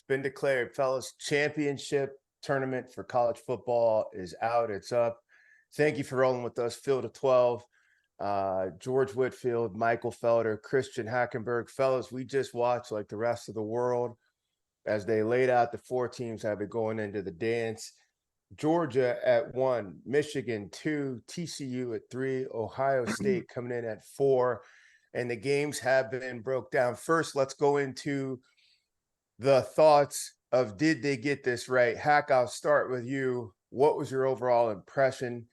been declared, fellas. Championship tournament for college football is out. It's up. Thank you for rolling with us. Field of 12. George Whitfield, Michael Felder, Christian Hackenberg. Fellas, we just watched like the rest of the world as they laid out the four teams have been going into the dance. Georgia at 1, Michigan 2, TCU at 3, Ohio State coming in at 4, and the games have been broke down. First, let's go into the thoughts of did they get this right? Hack, I'll start with you. What was your overall impression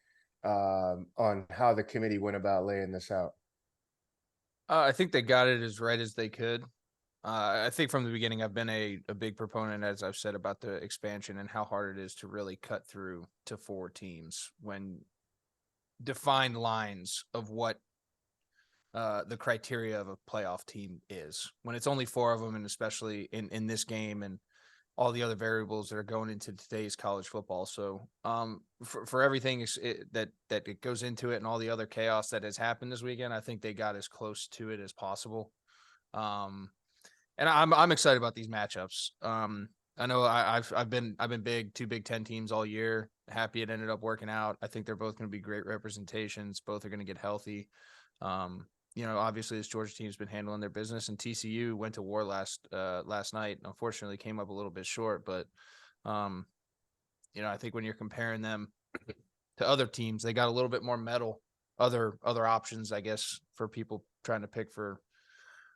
on how the committee went about laying this out? I think they got it as right as they could. I think from the beginning, I've been a big proponent, as I've said, about the expansion and how hard it is to really cut through to 4 teams when defined lines of what the criteria of a playoff team is. When it's only 4 of them, and especially in this game and all the other variables that are going into today's college football. So for everything that it goes into it and all the other chaos that has happened this weekend, I think they got as close to it as possible. And I'm excited about these matchups. I know I've been big 2 Big Ten teams all year. Happy it ended up working out. I think they're both going to be great representations. Both are going to get healthy. Obviously this Georgia team's been handling their business, and TCU went to war last night. Unfortunately, came up a little bit short, but I think when you're comparing them to other teams, they got a little bit more metal. Other options, I guess, for people trying to pick for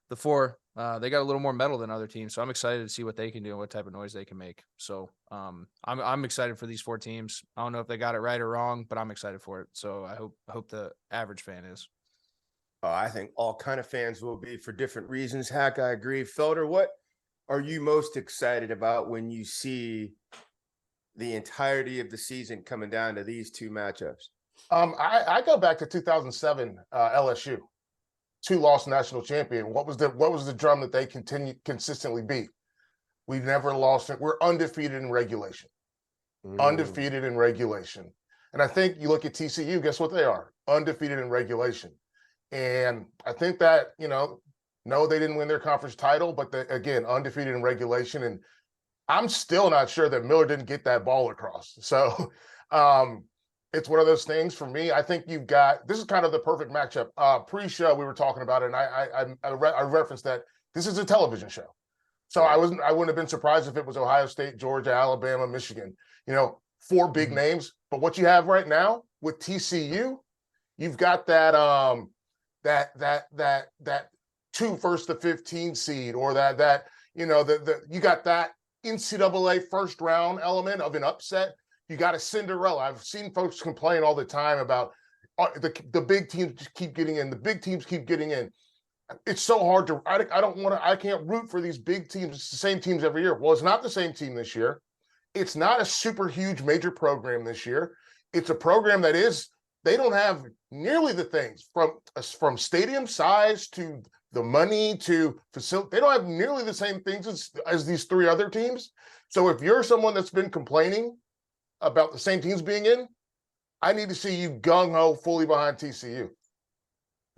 the 4. They got a little more metal than other teams, so I'm excited to see what they can do and what type of noise they can make. So I'm excited for these 4 teams. I don't know if they got it right or wrong, but I'm excited for it. So I hope the average fan is. I think all kind of fans will be for different reasons. Hack, I agree. Felder, what are you most excited about when you see the entirety of the season coming down to these 2 matchups? I go back to 2007 LSU, 2-loss national champion. What was the drum that they consistently beat? We've never lost it. We're undefeated in regulation. Undefeated in regulation. And I think you look at TCU, guess what they are? Undefeated in regulation. And I think that, no, they didn't win their conference title, but again, undefeated in regulation. And I'm still not sure that Miller didn't get that ball across. So it's one of those things for me. I think this is kind of the perfect matchup. Pre-show, we were talking about it, and I referenced that this is a television show. So I wouldn't have been surprised if it was Ohio State, Georgia, Alabama, Michigan, 4 big names. But what you have right now with TCU, you've got that 2 first to 15 seed, or you got that NCAA first round element of an upset. You got a Cinderella. I've seen folks complain all the time about the big teams keep getting in. The big teams keep getting in. It's so hard to. I can't root for these big teams. It's the same teams every year. Well, it's not the same team this year. It's not a super huge major program this year. It's a program that is. They don't have nearly the things from stadium size to the money to facility. They don't have nearly the same things as these 3 other teams. So if you're someone that's been complaining about the same teams being in, I need to see you gung-ho fully behind TCU.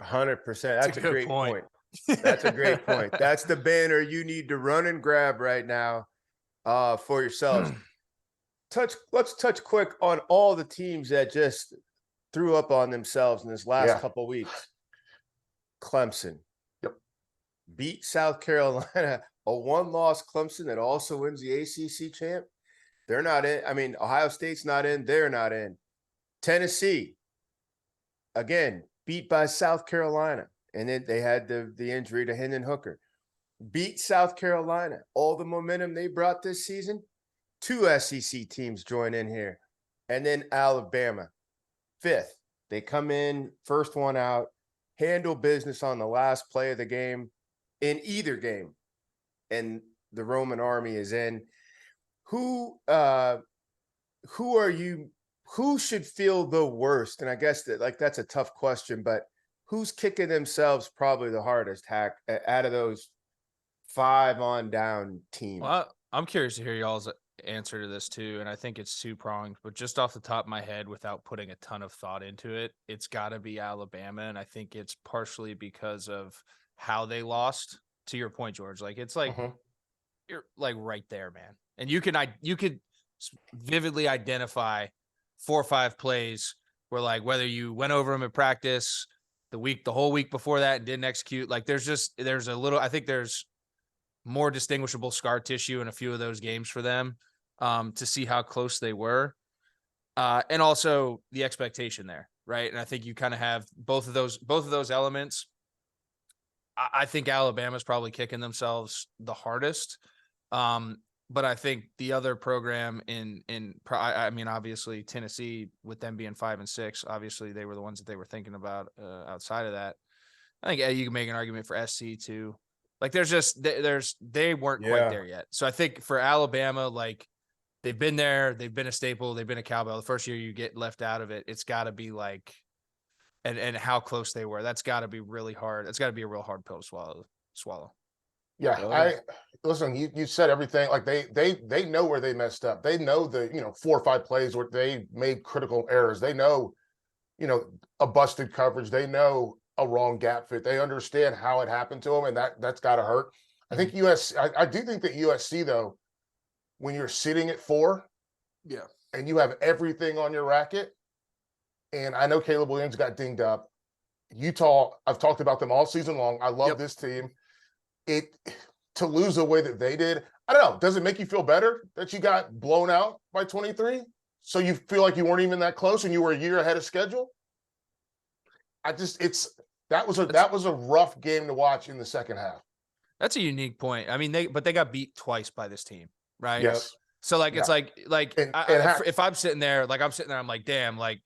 100%. That's a great point. That's a great point. That's the banner you need to run and grab right now for yourselves. Let's touch quick on all the teams that just threw up on themselves in this last couple weeks. Clemson. Yep. Beat South Carolina, a 1-loss Clemson that also wins the ACC champ. They're not in. I mean, Ohio State's not in. They're not in. Tennessee, again, beat by South Carolina. And then they had the injury to Hendon Hooker. Beat South Carolina. All the momentum they brought this season. 2 SEC teams join in here. And then Alabama, 5th. They come in, first one out, handle business on the last play of the game in either game. And the Roman army is in. Who should feel the worst? And I guess that's a tough question, but who's kicking themselves probably the hardest, Hack, out of those 5 on down teams? Well, I'm curious to hear y'all's answer to this too, and I think it's 2-pronged, but just off the top of my head, without putting a ton of thought into it, it's got to be Alabama, and I think it's partially because of how they lost. To your point, George, you're like right there, man. And you could vividly identify 4 or 5 plays where, like, whether you went over them in practice the whole week before that and didn't execute, like there's a little, I think there's more distinguishable scar tissue in a few of those games for them, to see how close they were. And also the expectation there, right? And I think you kind of have both of those elements. I think Alabama's probably kicking themselves the hardest. But I think the other program I mean, obviously Tennessee, with them being 5 and 6, obviously they were the ones that they were thinking about outside of that. I think you can make an argument for SC too. Like they weren't quite there yet. So I think for Alabama, like they've been there, they've been a staple, they've been a cowbell. The first year you get left out of it, it's got to be like, and how close they were. That's got to be really hard. It's got to be a real hard pill to swallow. Yeah, listen. You said everything. Like they know where they messed up. They know the 4 or 5 plays where they made critical errors. They know, a busted coverage. They know a wrong gap fit. They understand how it happened to them, and that's got to hurt. I think I do think that USC though, when you're sitting at 4, and you have everything on your racket, and I know Caleb Williams got dinged up. Utah, I've talked about them all season long. I love this team. To lose the way that they did, I don't know. Does it make you feel better that you got blown out by 23? So you feel like you weren't even that close and you were a year ahead of schedule? That was a rough game to watch in the second half. That's a unique point. I mean, they got beat twice by this team, right? Yes. So like it's like if I'm sitting there, I'm like, damn, like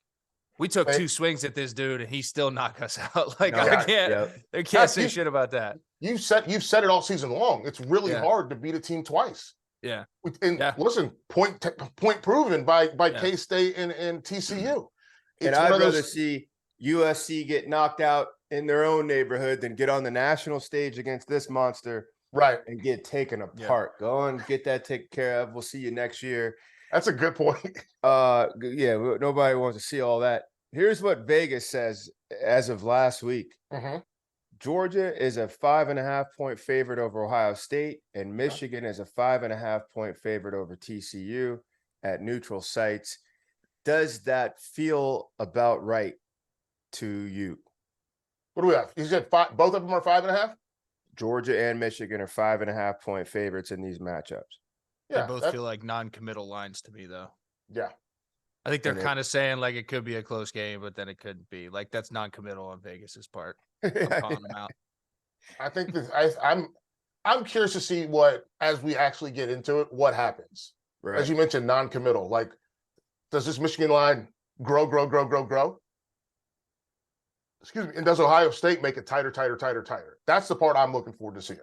we took 2 swings at this dude and he still knocked us out. Like I can't say shit about that. You've said it all season long. It's really hard to beat a team twice. Yeah. And listen, point proven by K-State and TCU. And I'd rather see USC get knocked out in their own neighborhood than get on the national stage against this monster, right, and get taken apart. Go and get that taken care of. We'll see you next year. That's a good point. Nobody wants to see all that. Here's what Vegas says as of last week. Georgia is a 5.5 point favorite over Ohio State, and Michigan is a 5.5 point favorite over TCU at neutral sites. Does that feel about right to you? What do we have? You said 5, both of them are 5.5? Georgia and Michigan are 5.5 point favorites in these matchups. They both feel like non-committal lines to me, though. Yeah. I think they're kind of saying like it could be a close game, but then it couldn't be. Like that's non-committal on Vegas's part. I'm calling them out. I think I'm curious to see as we actually get into it, what happens. Right. As you mentioned, non-committal. Like, does this Michigan line grow? Excuse me. And does Ohio State make it tighter? That's the part I'm looking forward to seeing.